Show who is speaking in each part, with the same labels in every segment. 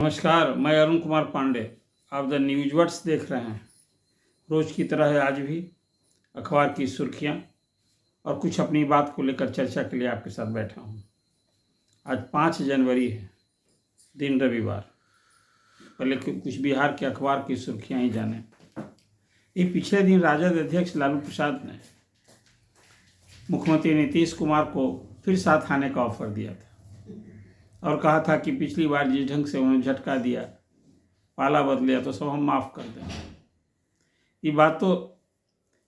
Speaker 1: नमस्कार, मैं अरुण कुमार पांडे। आप द न्यूज वर्ड्स देख रहे हैं। रोज की तरह है आज भी अखबार की सुर्खियां और कुछ अपनी बात को लेकर चर्चा के लिए आपके साथ बैठा हूं। आज 5 जनवरी है, दिन रविवार। पहले कुछ बिहार के अखबार की सुर्खियां ही जाने। एक पिछले दिन राजद अध्यक्ष लालू प्रसाद ने मुख्यमंत्री नीतीश कुमार को फिर साथ आने का ऑफर दिया था और कहा था कि पिछली बार जिस ढंग से उन्होंने झटका दिया, पाला बदलिया, तो सब हम माफ़ कर दें। ये बात तो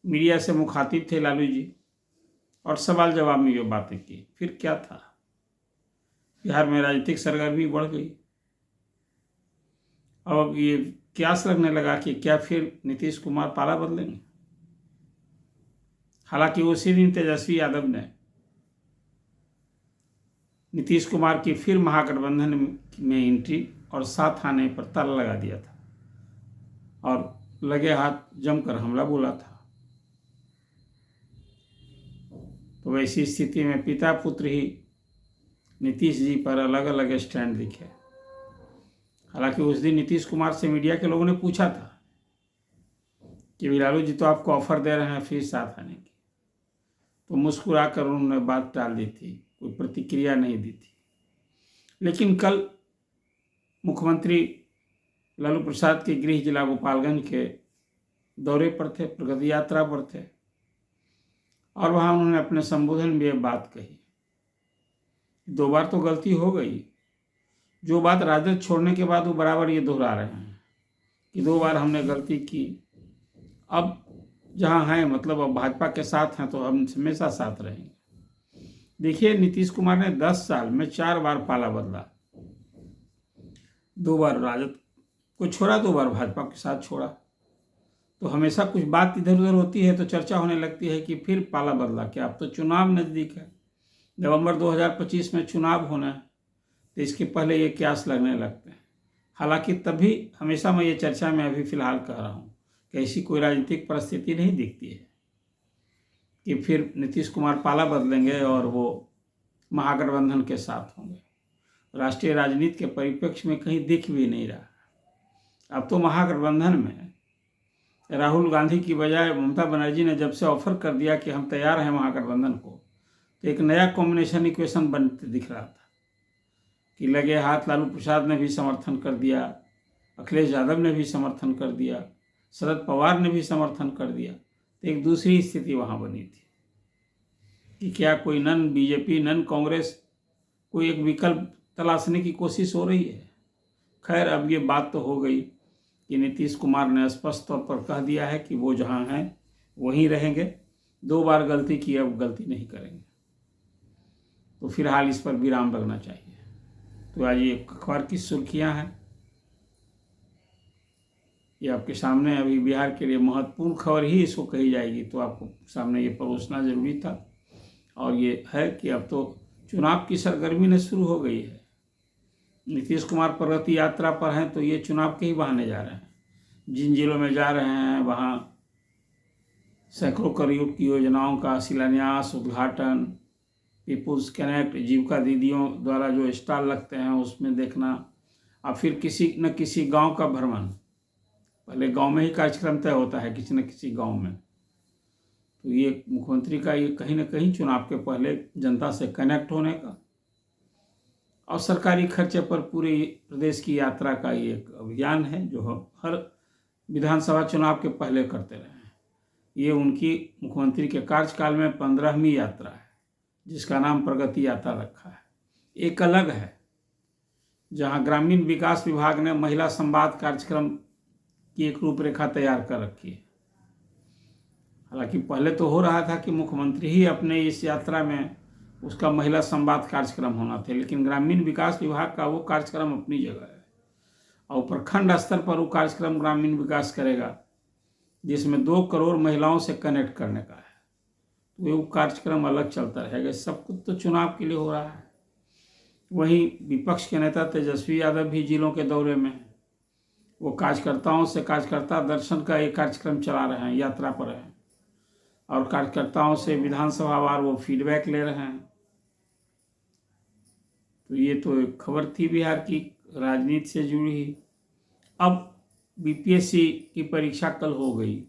Speaker 1: मीडिया से मुखातिब थे लालू जी और सवाल जवाब में ये बातें की। फिर क्या था, बिहार में राजनीतिक सरगर्मी बढ़ गई। अब ये क्यास लगने लगा कि क्या फिर नीतीश कुमार पाला बदलेंगे। हालांकि उसी दिन तेजस्वी यादव ने नीतीश कुमार की फिर महागठबंधन में एंट्री और साथ आने पर ताला लगा दिया था और लगे हाथ जमकर हमला बोला था। तो वैसी स्थिति में पिता पुत्र ही नीतीश जी पर अलग अलग स्टैंड दिखे। हालांकि उस दिन नीतीश कुमार से मीडिया के लोगों ने पूछा था कि लालू जी तो आपको ऑफर दे रहे हैं फिर साथ आने की, तो मुस्कुराकर उन्होंने बात टाल दी थी, कोई प्रतिक्रिया नहीं दी थी। लेकिन कल मुख्यमंत्री लालू प्रसाद के गृह जिला गोपालगंज के दौरे पर थे, प्रगति यात्रा पर थे और वहाँ उन्होंने अपने संबोधन में ये बात कही। 2 बार तो गलती हो गई। जो बात राजद छोड़ने के बाद वो बराबर ये दोहरा रहे हैं कि 2 बार हमने गलती की, अब जहाँ हैं मतलब अब भाजपा के साथ हैं तो हम हमेशा साथ रहेंगे। देखिए, नीतीश कुमार ने 10 साल में 4 बार पाला बदला। 2 बार राजद को छोड़ा, 2 बार भाजपा के साथ छोड़ा। तो हमेशा कुछ बात इधर उधर होती है तो चर्चा होने लगती है कि फिर पाला बदला क्या। अब तो चुनाव नज़दीक है, नवंबर 2025 में चुनाव होना है, तो इसके पहले ये क्यास लगने लगते हैं। हालांकि तभी हमेशा मैं ये चर्चा में अभी फिलहाल कह रहा हूँ कि ऐसी कोई राजनीतिक परिस्थिति नहीं दिखती है कि फिर नीतीश कुमार पाला बदलेंगे और वो महागठबंधन के साथ होंगे। राष्ट्रीय राजनीति के परिप्रेक्ष्य में कहीं दिख भी नहीं रहा। अब तो महागठबंधन में राहुल गांधी की बजाय ममता बनर्जी ने जब से ऑफर कर दिया कि हम तैयार हैं महागठबंधन को, तो एक नया कॉम्बिनेशन इक्वेशन बनते दिख रहा था कि लगे हाथ लालू प्रसाद ने भी समर्थन कर दिया, अखिलेश यादव ने भी समर्थन कर दिया, शरद पवार ने भी समर्थन कर दिया। तो एक दूसरी स्थिति वहाँ बनी थी कि क्या कोई नन बीजेपी नन कांग्रेस कोई एक विकल्प तलाशने की कोशिश हो रही है। खैर, अब ये बात तो हो गई कि नीतीश कुमार ने स्पष्ट तौर पर कह दिया है कि वो जहाँ हैं वहीं रहेंगे। 2 बार गलती की, अब गलती नहीं करेंगे। तो फिलहाल इस पर विराम लगना चाहिए। तो आज ये अखबार की सुर्खियां हैं, ये आपके सामने। अभी बिहार के लिए महत्वपूर्ण खबर ही इसको कही जाएगी, तो आपको सामने ये परोसना जरूरी था। और ये है कि अब तो चुनाव की सरगर्मी ने शुरू हो गई है। नीतीश कुमार प्रगति यात्रा पर हैं तो ये चुनाव के ही बहाने जा रहे हैं। जिन जिलों में जा रहे हैं वहाँ सैकड़ों करोड़ की योजनाओं का शिलान्यास, उद्घाटन, पीपुल्स कनेक्ट, जीविका दीदियों द्वारा जो स्टॉल लगते हैं उसमें देखना, और फिर किसी न किसी गांव का भ्रमण। पहले गांव में ही कार्यक्रम तय होता है किसी न किसी गांव में। तो ये मुख्यमंत्री का ये कहीं ना कहीं चुनाव के पहले जनता से कनेक्ट होने का और सरकारी खर्चे पर पूरे प्रदेश की यात्रा का ये एक अभियान है जो हर विधानसभा चुनाव के पहले करते रहे हैं। ये उनकी मुख्यमंत्री के कार्यकाल में 15वीं यात्रा है जिसका नाम प्रगति यात्रा रखा है। एक अलग है जहां ग्रामीण विकास विभाग ने महिला संवाद कार्यक्रम की एक रूपरेखा तैयार कर रखी है। हालांकि पहले तो हो रहा था कि मुख्यमंत्री ही अपने इस यात्रा में उसका महिला संवाद कार्यक्रम होना था, लेकिन ग्रामीण विकास विभाग का वो कार्यक्रम अपनी जगह है और प्रखंड स्तर पर वो कार्यक्रम ग्रामीण विकास करेगा जिसमें 2 करोड़ महिलाओं से कनेक्ट करने का है। तो वो कार्यक्रम अलग चलता रहेगा। सब कुछ तो चुनाव के लिए हो रहा है। वहीं विपक्ष के नेता तेजस्वी यादव भी जिलों के दौरे में हैं। वो कार्यकर्ताओं से कार्यकर्ता दर्शन का एक कार्यक्रम चला रहे हैं, यात्रा पर हैं और कार्यकर्ताओं से विधानसभा वार वो फीडबैक ले रहे हैं। तो ये तो एक खबर थी बिहार की राजनीति से जुड़ी। अब बीपीएससी की परीक्षा कल हो गई।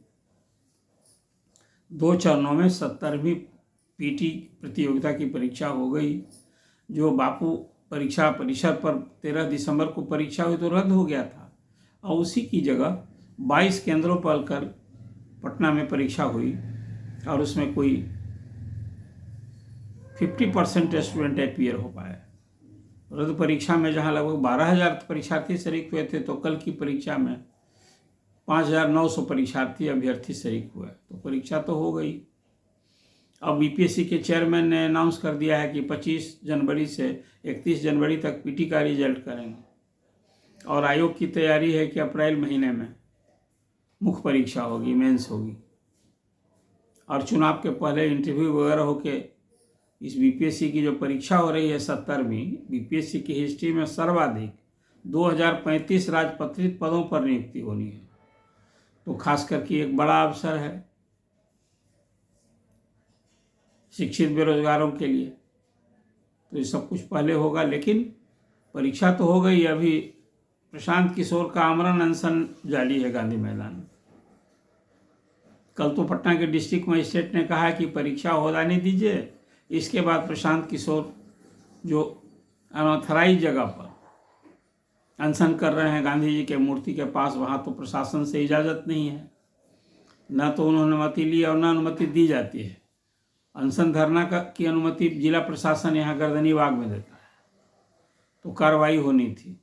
Speaker 1: 2 चरणों में 70वीं पीटी प्रतियोगिता की परीक्षा हो गई। जो बापू परीक्षा परिषद पर 13 दिसंबर को परीक्षा हुई तो रद्द हो गया था, और उसी की जगह 22 केंद्रों पर कल पटना में परीक्षा हुई, और उसमें कोई 50% स्टूडेंट अपीयर हो पाए। रद्द परीक्षा में जहां लगभग 12,000 परीक्षार्थी शरीक हुए थे, तो कल की परीक्षा में 5,900 परीक्षार्थी अभ्यर्थी शरीक हुए। तो परीक्षा तो हो गई। अब बीपीएससी के चेयरमैन ने अनाउंस कर दिया है कि 25 जनवरी से 31 जनवरी तक पीटी का रिजल्ट करेंगे, और आयोग की तैयारी है कि अप्रैल महीने में मुख्य परीक्षा होगी, मेंस होगी, और चुनाव के पहले इंटरव्यू वगैरह होके इस बीपीएससी की जो परीक्षा हो रही है 70वीं, बीपीएससी की हिस्ट्री में सर्वाधिक 2035 राजपत्रित पदों पर नियुक्ति होनी है। तो खास करके एक बड़ा अवसर है शिक्षित बेरोजगारों के लिए। तो ये सब कुछ पहले होगा, लेकिन परीक्षा तो हो गई। अभी प्रशांत किशोर का आमरण अनशन जारी है गांधी मैदान में। कल तो पटना के डिस्ट्रिक्ट मजिस्ट्रेट ने कहा कि परीक्षा हो जाने दीजिए, इसके बाद प्रशांत किशोर जो अनऑथराइज जगह पर अनशन कर रहे हैं गांधी जी के मूर्ति के पास, वहाँ तो प्रशासन से इजाज़त नहीं है, न तो उन्होंने अनुमति ली और न अनुमति दी जाती है। अनशन धरना की अनुमति जिला प्रशासन यहाँ गर्दनीबाग में देता है, तो कार्रवाई होनी थी।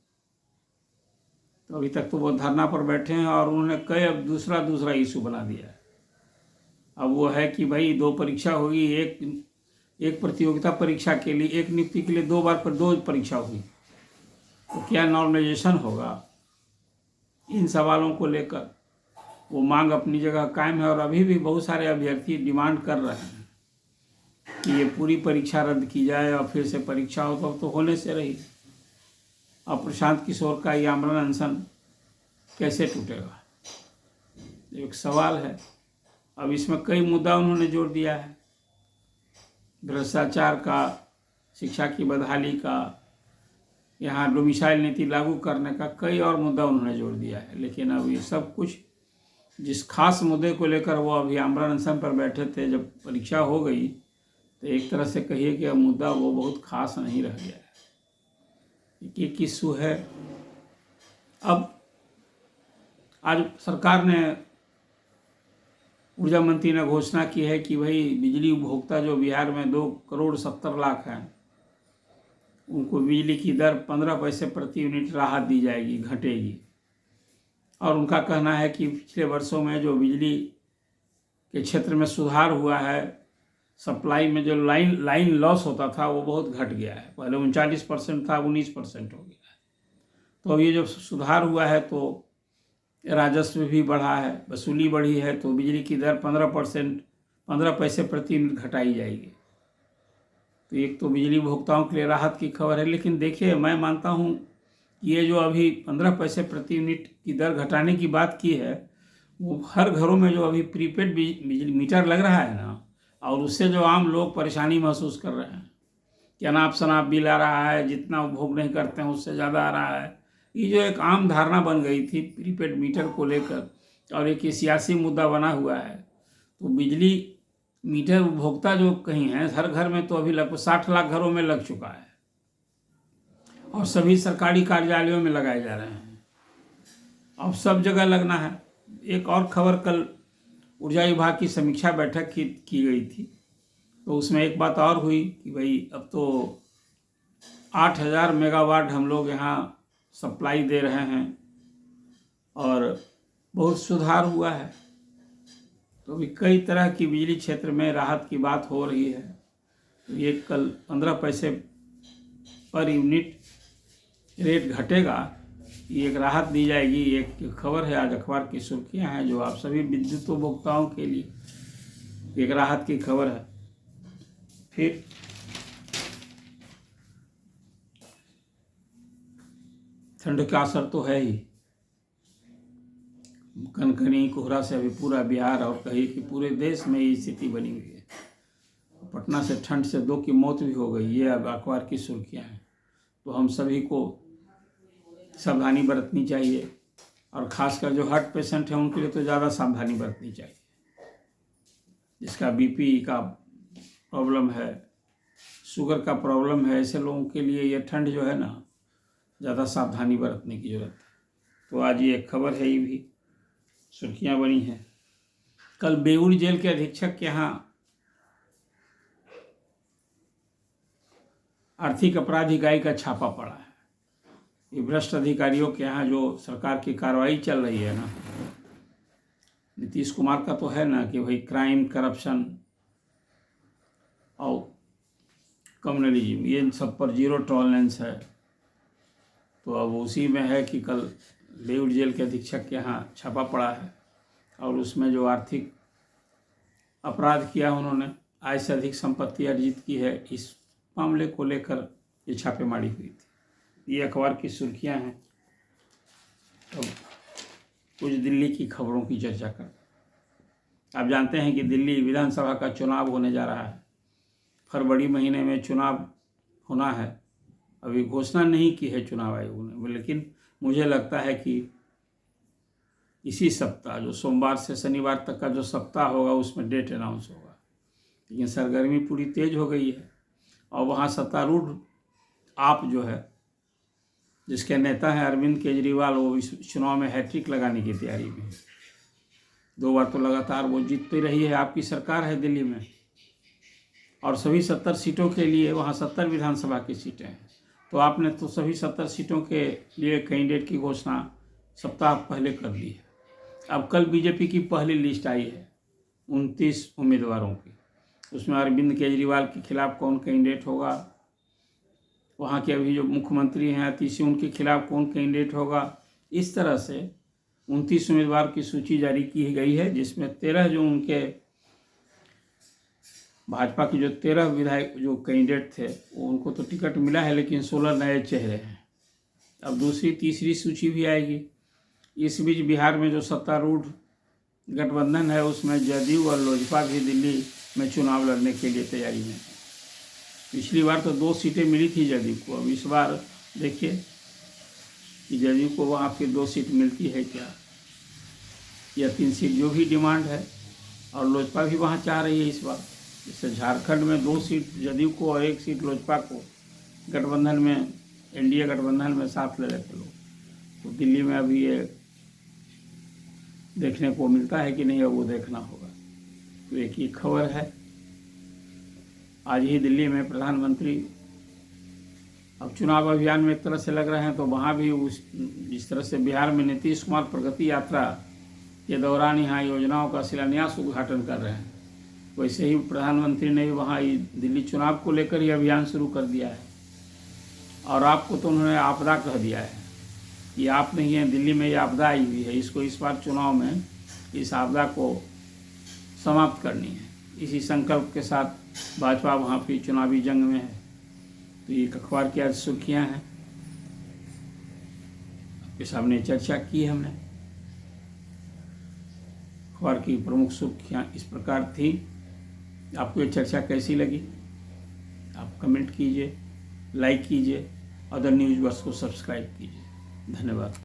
Speaker 1: तो अभी तक तो वो धरना पर बैठे हैं, और उन्होंने कई अब दूसरा इशू बना दिया है। अब वो है कि भाई 2 परीक्षा होगी, एक प्रतियोगिता परीक्षा के लिए, एक नियुक्ति के लिए 2 बार पर 2 परीक्षा हुई, तो क्या नॉर्मलाइजेशन होगा? इन सवालों को लेकर वो मांग अपनी जगह कायम है, और अभी भी बहुत सारे अभ्यर्थी डिमांड कर रहे हैं कि ये पूरी परीक्षा रद्द की जाए और फिर से परीक्षा हो, तो होने से रही। अब प्रशांत किशोर का ये आमरण अनशन कैसे टूटेगा, एक सवाल है। अब इसमें कई मुद्दा उन्होंने जोड़ दिया है, भ्रष्टाचार का, शिक्षा की बदहाली का, यहाँ डोमिसाइल नीति लागू करने का, कई और मुद्दा उन्होंने जोड़ दिया है। लेकिन अब ये सब कुछ जिस खास मुद्दे को लेकर वो अभी आमरण अनशन पर बैठे थे, जब परीक्षा हो गई तो एक तरह से कहिए कि अब मुद्दा वो बहुत खास नहीं रह गया है। एक इशू है। अब आज सरकार ने, ऊर्जा मंत्री ने घोषणा की है कि भाई बिजली उपभोक्ता जो बिहार में 2,70,00,000 हैं, उनको बिजली की दर 15 पैसे प्रति यूनिट राहत दी जाएगी, घटेगी। और उनका कहना है कि पिछले वर्षों में जो बिजली के क्षेत्र में सुधार हुआ है, सप्लाई में जो लाइन लॉस होता था वो बहुत घट गया है। पहले 39% था, 19% हो गया है। तो अब ये जो सुधार हुआ है तो राजस्व भी बढ़ा है, वसूली बढ़ी है, तो बिजली की दर 15 पैसे प्रति यूनिट घटाई जाएगी। तो एक तो बिजली उपभोक्ताओं के लिए राहत की खबर है। लेकिन देखिए, मैं मानता हूँ ये जो अभी 15 पैसे प्रति यूनिट की दर घटाने की बात की है, वो हर घरों में जो अभी प्रीपेड बिजली मीटर लग रहा है ना, और उससे जो आम लोग परेशानी महसूस कर रहे हैं कि अनाप शनाप बिल आ रहा है, जितना उपभोग नहीं करते हैं उससे ज़्यादा आ रहा है, ये जो एक आम धारणा बन गई थी प्रीपेड मीटर को लेकर, और एक सियासी मुद्दा बना हुआ है। तो बिजली मीटर उपभोक्ता जो कहीं हैं, हर घर में तो अभी लगभग 60 लाख घरों में लग चुका है, और सभी सरकारी कार्यालयों में लगाए जा रहे हैं। अब सब जगह लगना है। एक और खबर, कल ऊर्जा विभाग की समीक्षा बैठक की गई थी, तो उसमें एक बात और हुई कि भाई अब तो 8,000 मेगावाट हम लोग यहाँ सप्लाई दे रहे हैं, और बहुत सुधार हुआ है। तो अभी कई तरह की बिजली क्षेत्र में राहत की बात हो रही है। तो ये कल 15 पैसे पर यूनिट रेट घटेगा, ये एक राहत दी जाएगी। एक खबर है, आज अखबार की सुर्खियां हैं, जो आप सभी विद्युत उपभोक्ताओं के लिए एक राहत की खबर है। फिर ठंड का असर तो है ही, कनकनी कोहरा से अभी पूरा बिहार और कहीं कि पूरे देश में ये स्थिति बनी हुई है। पटना से ठंड से 2 की मौत भी हो गई, ये अब अखबार की सुर्खियां हैं। तो हम सभी को सावधानी बरतनी चाहिए, और ख़ासकर जो हार्ट पेशेंट हैं उनके लिए तो ज़्यादा सावधानी बरतनी चाहिए। जिसका बीपी का प्रॉब्लम है, शुगर का प्रॉब्लम है, ऐसे लोगों के लिए ये ठंड जो है ना, ज़्यादा सावधानी बरतने की ज़रूरत है। तो आज ये एक खबर है, ये भी सुर्खियाँ बनी हैं। कल बेऊर जेल के अधीक्षक के यहाँ आर्थिक अपराध इकाई का छापा पड़ा है। ये भ्रष्ट अधिकारियों के यहाँ जो सरकार की कार्रवाई चल रही है ना, नीतीश कुमार का तो है ना कि भाई क्राइम, करप्शन और कम्युनलिज्म, ये सब पर जीरो टॉलरेंस है। तो अब उसी में है कि कल बेऊर जेल के अधीक्षक के यहाँ छापा पड़ा है, और उसमें जो आर्थिक अपराध किया उन्होंने, आय से अधिक संपत्ति अर्जित की है, इस मामले को लेकर ये छापेमारी हुई थी। ये अखबार की सुर्खियां हैं। अब कुछ दिल्ली की खबरों की चर्चा कर। आप जानते हैं कि दिल्ली विधानसभा का चुनाव होने जा रहा है। फरवरी महीने में चुनाव होना है। अभी घोषणा नहीं की है चुनाव आयोग ने, लेकिन मुझे लगता है कि इसी सप्ताह, जो सोमवार से शनिवार तक का जो सप्ताह होगा, उसमें डेट अनाउंस होगा। लेकिन सरगर्मी पूरी तेज हो गई है, और वहाँ सत्तारूढ़ आप जो है, जिसके नेता हैं अरविंद केजरीवाल, वो इस चुनाव में हैट्रिक लगाने की तैयारी में है। 2 बार तो लगातार वो जीतती रही है। आपकी सरकार है दिल्ली में, और सभी 70 सीटों के लिए वहाँ 70 विधानसभा की सीटें हैं। तो आपने तो सभी 70 सीटों के लिए कैंडिडेट की घोषणा सप्ताह पहले कर दी है। अब कल बीजेपी की पहली लिस्ट आई है 29 उम्मीदवारों की। उसमें अरविंद केजरीवाल के खिलाफ कौन कैंडिडेट होगा, वहाँ के अभी जो मुख्यमंत्री हैं आतिशी, उनके खिलाफ कौन कैंडिडेट होगा, इस तरह से 29 उम्मीदवार की सूची जारी की गई है, जिसमें 13 जो उनके भाजपा के जो 13 विधायक जो कैंडिडेट थे, वो उनको तो टिकट मिला है, लेकिन 16 नए चेहरे हैं। अब दूसरी तीसरी सूची भी आएगी। इस बीच बिहार में जो सत्तारूढ़ गठबंधन है, उसमें जदयू और लोजपा भी दिल्ली में चुनाव लड़ने के लिए तैयारी में है। पिछली बार तो 2 सीटें मिली थी जदयू को। अब इस बार देखिए कि जदयू को वहाँ फिर 2 सीट मिलती है क्या, या 3 सीट, जो भी डिमांड है। और लोजपा भी वहाँ चाह रही है इस बार। जैसे झारखंड में 2 सीट जदयू को और 1 सीट लोजपा को गठबंधन में, एनडीए गठबंधन में साथ ले रहे थे लोग। तो दिल्ली में अभी ये देखने को मिलता है कि नहीं, अब वो देखना होगा। तो एक ही खबर है, आज ही दिल्ली में प्रधानमंत्री अब चुनाव अभियान में एक तरह से लग रहे हैं, तो वहाँ भी जिस तरह से बिहार में नीतीश कुमार प्रगति यात्रा के दौरान यहाँ योजनाओं का शिलान्यास उद्घाटन कर रहे हैं, वैसे ही प्रधानमंत्री ने भी वहाँ दिल्ली चुनाव को लेकर ही अभियान शुरू कर दिया है। और आपको तो उन्होंने आपदा कह दिया है। ये आप नहीं है, दिल्ली में ये आपदा आई हुई है। इसको इस बार चुनाव में इस आपदा को समाप्त करनी है। इसी संकल्प के साथ भाजपा वहाँ भी चुनावी जंग में है। तो ये अखबार की आज सुर्खियाँ हैं, आपके सामने चर्चा की हमने। अखबार की प्रमुख सुर्खियाँ इस प्रकार थी। आपको ये चर्चा कैसी लगी, आप कमेंट कीजिए, लाइक कीजिए, अदर न्यूज़ वर्स को सब्सक्राइब कीजिए। धन्यवाद।